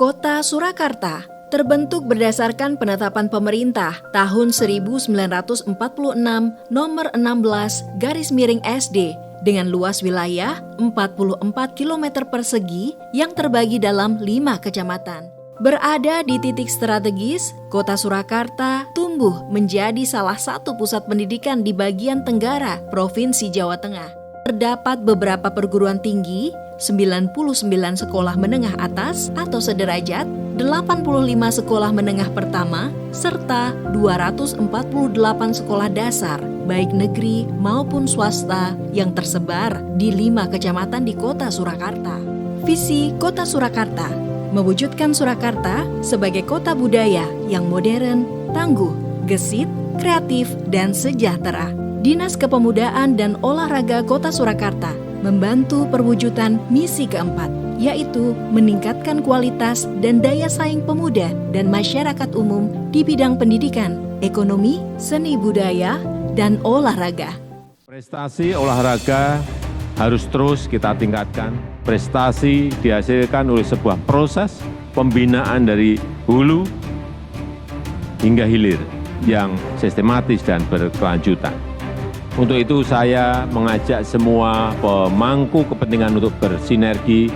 Kota Surakarta terbentuk berdasarkan penetapan pemerintah tahun 1946 nomor 16/SD dengan luas wilayah 44 km persegi yang terbagi dalam 5 kecamatan. Berada di titik strategis, Kota Surakarta tumbuh menjadi salah satu pusat pendidikan di bagian tenggara Provinsi Jawa Tengah. Terdapat beberapa perguruan tinggi, 99 sekolah menengah atas atau sederajat, 85 sekolah menengah pertama, serta 248 sekolah dasar, baik negeri maupun swasta yang tersebar di 5 kecamatan di Kota Surakarta. Visi Kota Surakarta mewujudkan Surakarta sebagai kota budaya yang modern, tangguh, gesit, kreatif, dan sejahtera. Dinas Kepemudaan dan Olahraga Kota Surakarta membantu perwujudan misi keempat, yaitu meningkatkan kualitas dan daya saing pemuda dan masyarakat umum di bidang pendidikan, ekonomi, seni budaya, dan olahraga. Prestasi olahraga harus terus kita tingkatkan. Prestasi dihasilkan oleh sebuah proses pembinaan dari hulu hingga hilir yang sistematis dan berkelanjutan. Untuk itu saya mengajak semua pemangku kepentingan untuk bersinergi,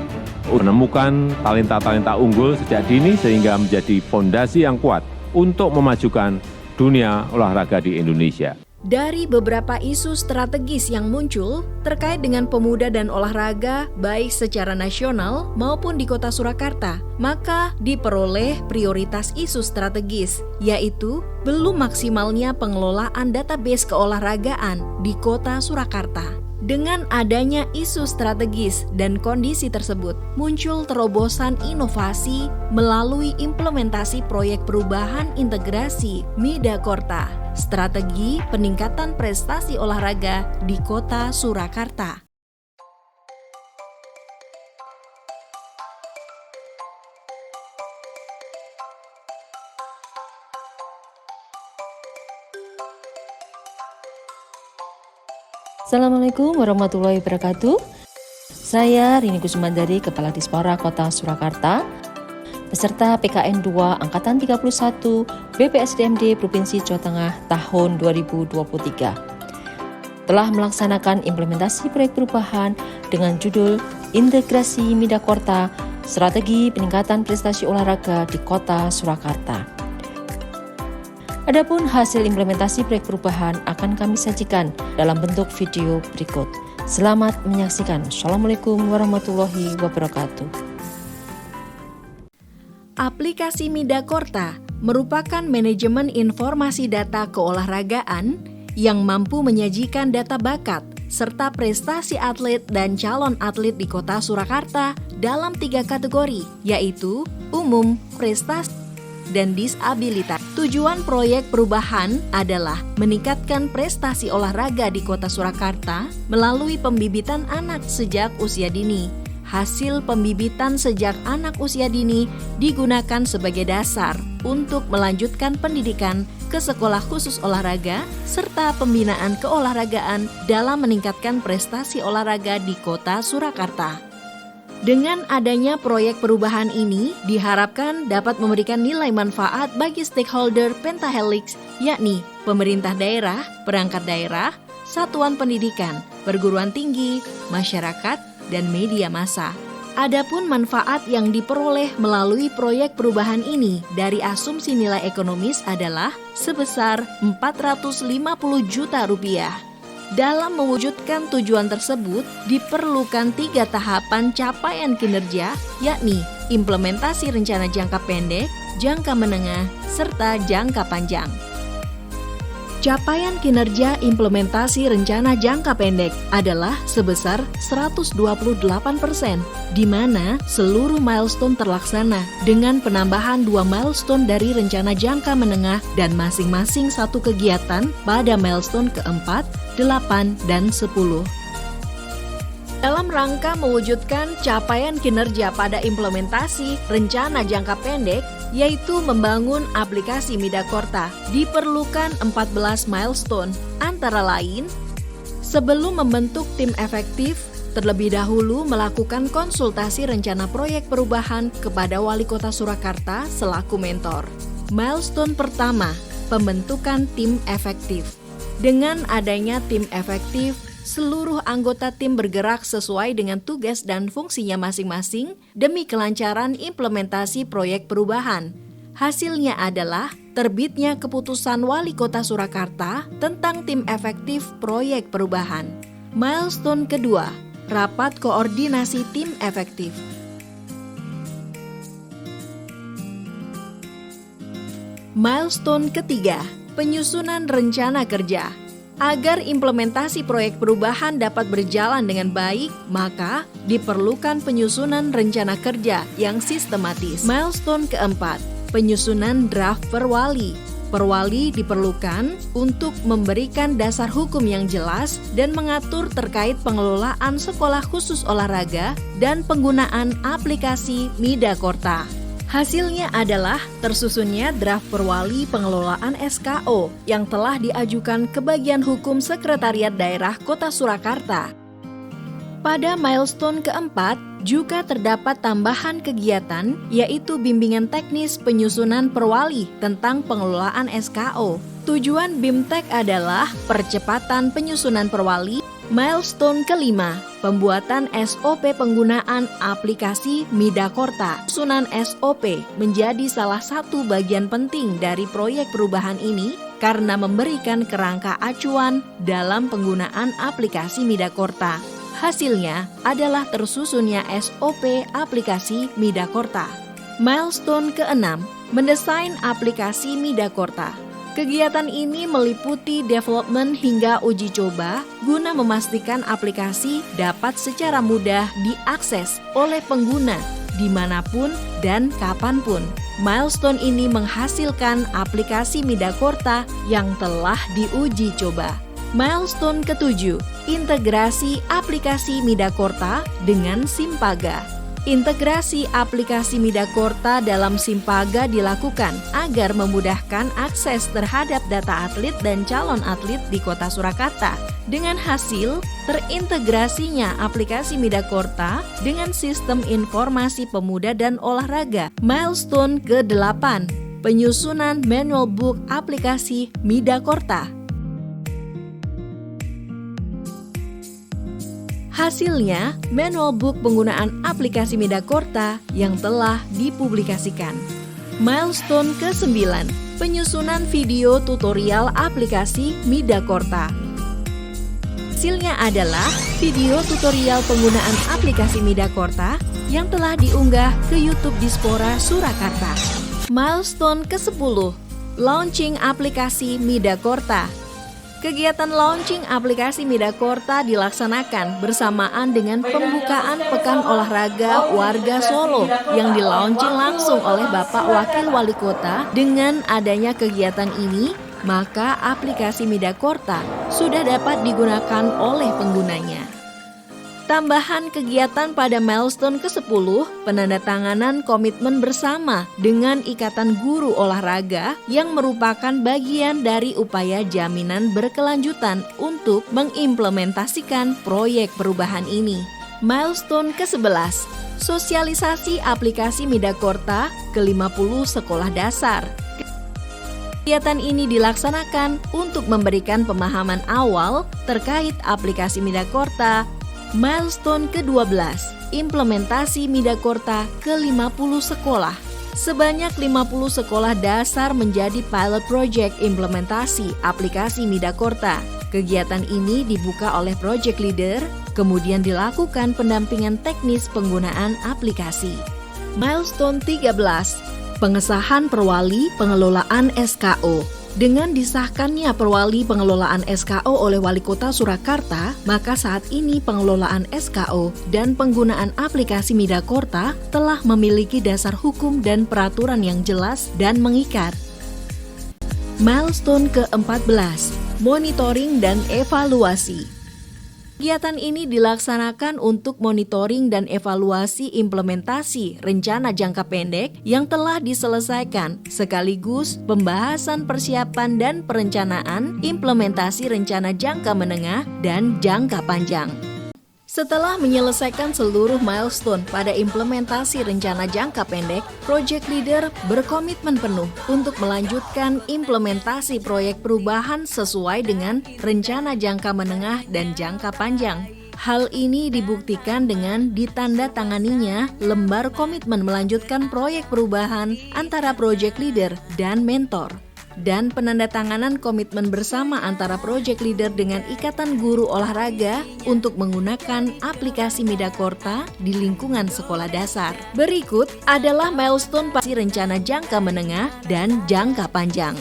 menemukan talenta-talenta unggul sejak dini sehingga menjadi fondasi yang kuat untuk memajukan dunia olahraga di Indonesia. Dari beberapa isu strategis yang muncul terkait dengan pemuda dan olahraga baik secara nasional maupun di Kota Surakarta, maka diperoleh prioritas isu strategis, yaitu belum maksimalnya pengelolaan database keolahragaan di Kota Surakarta. Dengan adanya isu strategis dan kondisi tersebut, muncul terobosan inovasi melalui implementasi proyek perubahan integrasi Midakorta, strategi peningkatan prestasi olahraga di Kota Surakarta. Assalamualaikum warahmatullahi wabarakatuh. Saya Rini Kusumandari, Kepala Dispora Kota Surakarta, peserta PKN 2 Angkatan 31 BPSDMD Provinsi Jawa Tengah tahun 2023. Telah melaksanakan implementasi proyek perubahan dengan judul Integrasi Midakorta, Strategi Peningkatan Prestasi Olahraga di Kota Surakarta. Adapun hasil implementasi proyek perubahan akan kami sajikan dalam bentuk video berikut. Selamat menyaksikan. Assalamualaikum warahmatullahi wabarakatuh. Aplikasi Midakorta merupakan manajemen informasi data keolahragaan yang mampu menyajikan data bakat serta prestasi atlet dan calon atlet di Kota Surakarta dalam 3 kategori, yaitu umum, prestasi, dan disabilitas. Tujuan proyek perubahan adalah meningkatkan prestasi olahraga di Kota Surakarta melalui pembibitan anak sejak usia dini. Hasil pembibitan sejak anak usia dini digunakan sebagai dasar untuk melanjutkan pendidikan ke sekolah khusus olahraga serta pembinaan keolahragaan dalam meningkatkan prestasi olahraga di Kota Surakarta. Dengan adanya proyek perubahan ini, diharapkan dapat memberikan nilai manfaat bagi stakeholder pentahelix, yakni pemerintah daerah, perangkat daerah, satuan pendidikan, perguruan tinggi, masyarakat, dan media massa. Adapun manfaat yang diperoleh melalui proyek perubahan ini dari asumsi nilai ekonomis adalah sebesar Rp450 juta. Dalam mewujudkan tujuan tersebut, diperlukan 3 tahapan capaian kinerja, yakni implementasi rencana jangka pendek, jangka menengah, serta jangka panjang. Capaian kinerja implementasi rencana jangka pendek adalah sebesar 128%, di mana seluruh milestone terlaksana dengan penambahan 2 milestone dari rencana jangka menengah dan masing-masing 1 kegiatan pada milestone keempat, 8, dan 10. Dalam rangka mewujudkan capaian kinerja pada implementasi rencana jangka pendek, yaitu membangun aplikasi Midakorta, diperlukan 14 milestone, antara lain, sebelum membentuk tim efektif, terlebih dahulu melakukan konsultasi rencana proyek perubahan kepada Wali Kota Surakarta selaku mentor. Milestone pertama, pembentukan tim efektif. Dengan adanya tim efektif, seluruh anggota tim bergerak sesuai dengan tugas dan fungsinya masing-masing demi kelancaran implementasi proyek perubahan. Hasilnya adalah terbitnya keputusan Wali Kota Surakarta tentang tim efektif proyek perubahan. Milestone kedua, rapat koordinasi tim efektif. Milestone ketiga, penyusunan rencana kerja. Agar implementasi proyek perubahan dapat berjalan dengan baik, maka diperlukan penyusunan rencana kerja yang sistematis. Milestone keempat, penyusunan draft perwali. Perwali diperlukan untuk memberikan dasar hukum yang jelas dan mengatur terkait pengelolaan sekolah khusus olahraga dan penggunaan aplikasi Midakorta. Hasilnya adalah tersusunnya draft perwali pengelolaan SKO yang telah diajukan ke bagian hukum Sekretariat Daerah Kota Surakarta. Pada milestone keempat, juga terdapat tambahan kegiatan, yaitu bimbingan teknis penyusunan perwali tentang pengelolaan SKO. Tujuan BIMTEK adalah percepatan penyusunan perwali. Milestone kelima, pembuatan SOP penggunaan aplikasi Midakorta. Susunan SOP menjadi salah satu bagian penting dari proyek perubahan ini karena memberikan kerangka acuan dalam penggunaan aplikasi Midakorta. Hasilnya adalah tersusunnya SOP aplikasi Midakorta. Milestone keenam, mendesain aplikasi Midakorta. Kegiatan ini meliputi development hingga uji coba guna memastikan aplikasi dapat secara mudah diakses oleh pengguna dimanapun dan kapanpun. Milestone ini menghasilkan aplikasi Midakorta yang telah diuji coba. Milestone ketujuh, integrasi aplikasi Midakorta dengan Simpaga. Integrasi aplikasi Midakorta dalam Simpaga dilakukan agar memudahkan akses terhadap data atlet dan calon atlet di Kota Surakarta. Dengan hasil terintegrasinya aplikasi Midakorta dengan sistem informasi pemuda dan olahraga. Milestone ke-8, penyusunan manual book aplikasi Midakorta. Hasilnya, manual book penggunaan aplikasi Midakorta yang telah dipublikasikan. Milestone ke-9, penyusunan video tutorial aplikasi Midakorta. Hasilnya adalah video tutorial penggunaan aplikasi Midakorta yang telah diunggah ke YouTube Dispora Surakarta. Milestone ke-10, launching aplikasi Midakorta. Kegiatan launching aplikasi Midakorta dilaksanakan bersamaan dengan pembukaan Pekan Olahraga Warga Solo yang dilaunching langsung oleh Bapak Wakil Wali Kota. Dengan adanya kegiatan ini, maka aplikasi Midakorta sudah dapat digunakan oleh penggunanya. Tambahan kegiatan pada milestone ke-10, penandatanganan komitmen bersama dengan Ikatan Guru Olahraga yang merupakan bagian dari upaya jaminan berkelanjutan untuk mengimplementasikan proyek perubahan ini. Milestone ke-11, sosialisasi aplikasi Midakorta ke 50 sekolah dasar. Kegiatan ini dilaksanakan untuk memberikan pemahaman awal terkait aplikasi Midakorta. Milestone ke-12, implementasi Midakorta ke 50 sekolah. Sebanyak 50 sekolah dasar menjadi pilot project implementasi aplikasi Midakorta. Kegiatan ini dibuka oleh project leader, kemudian dilakukan pendampingan teknis penggunaan aplikasi. Milestone 13, pengesahan perwali pengelolaan SKO. Dengan disahkannya perwali pengelolaan SKO oleh Wali Kota Surakarta, maka saat ini pengelolaan SKO dan penggunaan aplikasi Midakorta telah memiliki dasar hukum dan peraturan yang jelas dan mengikat. Milestone ke-14, monitoring dan evaluasi. Kegiatan ini dilaksanakan untuk monitoring dan evaluasi implementasi rencana jangka pendek yang telah diselesaikan, sekaligus pembahasan persiapan dan perencanaan implementasi rencana jangka menengah dan jangka panjang. Setelah menyelesaikan seluruh milestone pada implementasi rencana jangka pendek, Project Leader berkomitmen penuh untuk melanjutkan implementasi proyek perubahan sesuai dengan rencana jangka menengah dan jangka panjang. Hal ini dibuktikan dengan ditandatanganinya lembar komitmen melanjutkan proyek perubahan antara Project Leader dan mentor, dan penandatanganan komitmen bersama antara Project Leader dengan Ikatan Guru Olahraga untuk menggunakan aplikasi Midakorta di lingkungan sekolah dasar. Berikut adalah milestone pasti rencana jangka menengah dan jangka panjang.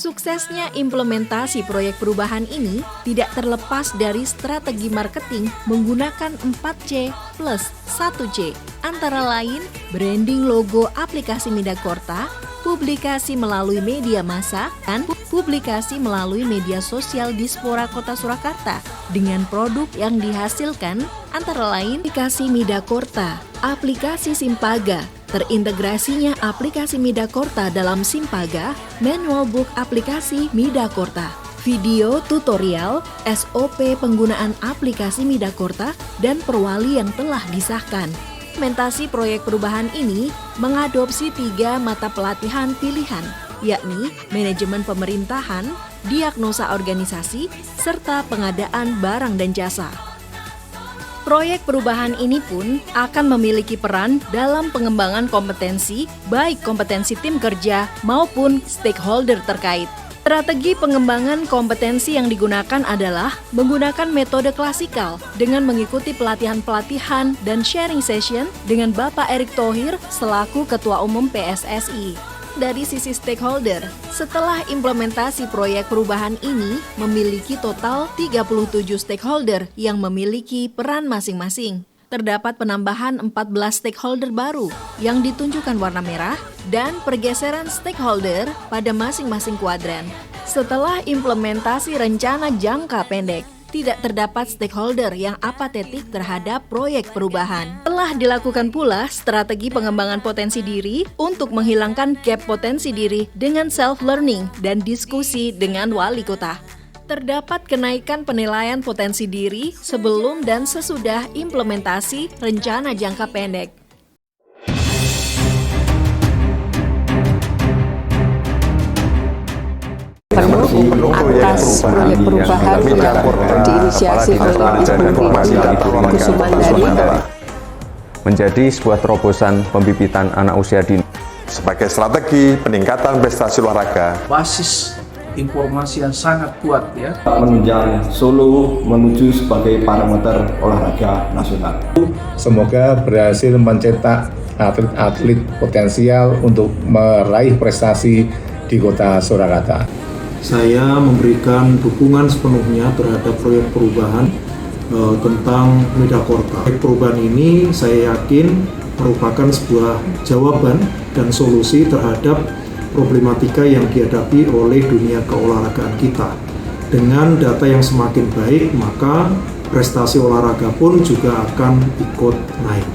Suksesnya implementasi proyek perubahan ini tidak terlepas dari strategi marketing menggunakan 4C plus 1C, antara lain branding logo aplikasi Midakorta, publikasi melalui media massa, dan publikasi melalui media sosial Dispora Kota Surakarta dengan produk yang dihasilkan antara lain aplikasi Midakorta, aplikasi Simpaga, terintegrasinya aplikasi Midakorta dalam Simpaga, manual book aplikasi Midakorta, video tutorial, SOP penggunaan aplikasi Midakorta, dan perwali yang telah disahkan. Implementasi proyek perubahan ini mengadopsi 3 mata pelatihan pilihan, yakni manajemen pemerintahan, diagnosa organisasi, serta pengadaan barang dan jasa. Proyek perubahan ini pun akan memiliki peran dalam pengembangan kompetensi, baik kompetensi tim kerja maupun stakeholder terkait. Strategi pengembangan kompetensi yang digunakan adalah menggunakan metode klasikal dengan mengikuti pelatihan-pelatihan dan sharing session dengan Bapak Erick Thohir selaku Ketua Umum PSSI. Dari sisi stakeholder, setelah implementasi proyek perubahan ini memiliki total 37 stakeholder yang memiliki peran masing-masing. Terdapat penambahan 14 stakeholder baru yang ditunjukkan warna merah dan pergeseran stakeholder pada masing-masing kuadran. Setelah implementasi rencana jangka pendek, tidak terdapat stakeholder yang apatetik terhadap proyek perubahan. Telah dilakukan pula strategi pengembangan potensi diri untuk menghilangkan gap potensi diri dengan self-learning dan diskusi dengan wali kota. Terdapat kenaikan penilaian potensi diri sebelum dan sesudah implementasi rencana jangka pendek. Atas proyek perubahan yang diinisiasi oleh Ibu Rini Kusumandari menjadi sebuah terobosan pembibitan anak usia dini sebagai strategi peningkatan prestasi olahraga. Basis informasi yang sangat kuat ya. Menunjang Solo menuju sebagai parameter olahraga nasional. Semoga berhasil mencetak atlet-atlet potensial untuk meraih prestasi di Kota Surakarta. Saya memberikan dukungan sepenuhnya terhadap proyek perubahan tentang Midakorta. Proyek perubahan ini saya yakin merupakan sebuah jawaban dan solusi terhadap problematika yang dihadapi oleh dunia keolahragaan kita. Dengan data yang semakin baik, maka prestasi olahraga pun juga akan ikut naik.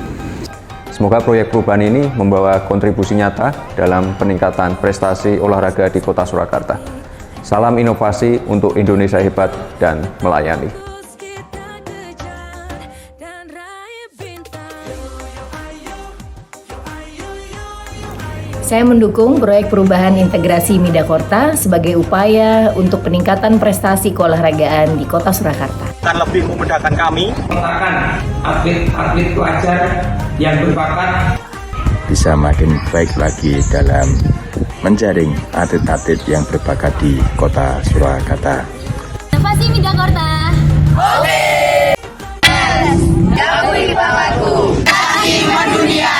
Semoga proyek perubahan ini membawa kontribusi nyata dalam peningkatan prestasi olahraga di Kota Surakarta. Salam inovasi untuk Indonesia hebat dan melayani. Saya mendukung proyek perubahan integrasi Midakorta sebagai upaya untuk peningkatan prestasi keolahragaan di Kota Surakarta. Akan lebih memudahkan kami menggunakan atlet-atlet pelajar yang berbakat bisa makin baik lagi dalam menjaring atlet-atlet yang berbakat di Kota Surakarta. Inovasi Midakorta. Oke. Jauhi bawahku. Kaki mendunia.